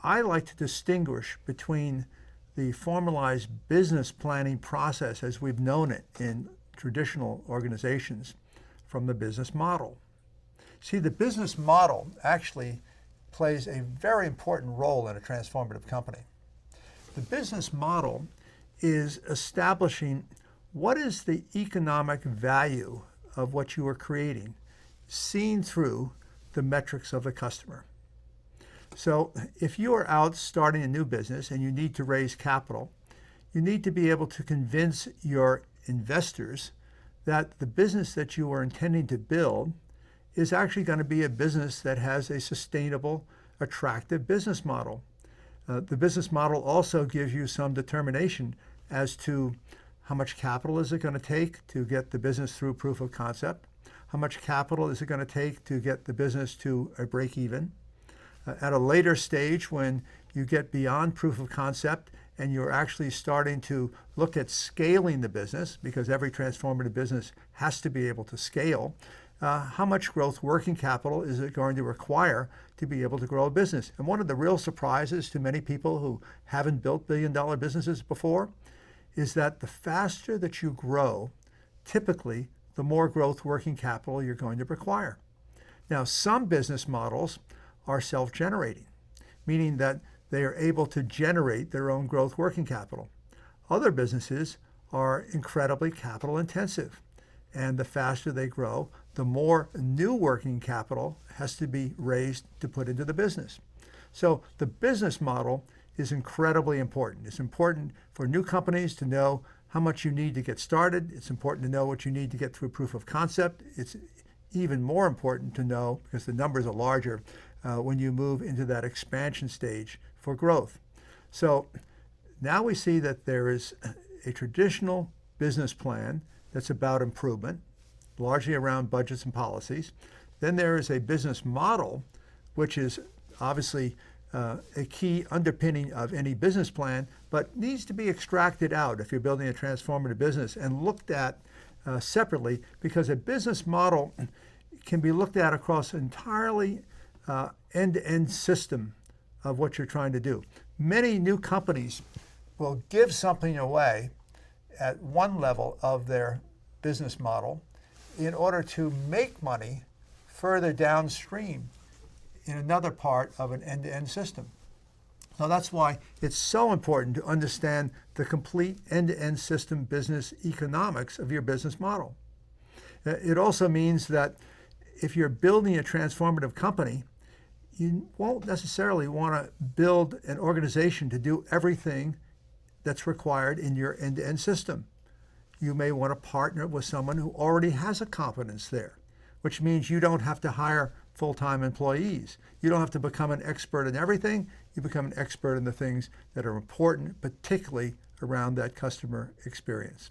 I like to distinguish between the formalized business planning process as we've known it in traditional organizations from the business model. See, the business model actually plays a very important role in a transformative company. The business model is establishing what is the economic value of what you are creating, seen through the metrics of the customer. So if you are out starting a new business and you need to raise capital, you need to be able to convince your investors that the business that you are intending to build is actually going to be a business that has a sustainable, attractive business model. The business model also gives you some determination as to how much capital is it going to take to get the business through proof of concept, how much capital is it going to take to get the business to a break even. At a later stage, when you get beyond proof of concept and you're actually starting to look at scaling the business, because every transformative business has to be able to scale, how much growth working capital is it going to require to be able to grow a business? And one of the real surprises to many people who haven't built billion-dollar businesses before is that the faster that you grow, typically the more growth working capital you're going to require. Now, some business models are self-generating, meaning that they are able to generate their own growth working capital. Other businesses are incredibly capital intensive, and the faster they grow, the more new working capital has to be raised to put into the business. So the business model is incredibly important. It's important for new companies to know how much you need to get started. It's important to know what you need to get through proof of concept. It's even more important to know, because the numbers are larger, when you move into that expansion stage for growth. So now we see that there is a traditional business plan that's about improvement, largely around budgets and policies. Then there is a business model, which is obviously a key underpinning of any business plan, but needs to be extracted out if you're building a transformative business and looked at separately, because a business model can be looked at across entirely end-to-end system of what you're trying to do. Many new companies will give something away at one level of their business model in order to make money further downstream in another part of an end-to-end system. So that's why it's so important to understand the complete end-to-end system business economics of your business model. It also means that if you're building a transformative company, you won't necessarily want to build an organization to do everything that's required in your end-to-end system. You may want to partner with someone who already has a competence there, which means you don't have to hire full-time employees. You don't have to become an expert in everything. You become an expert in the things that are important, particularly around that customer experience.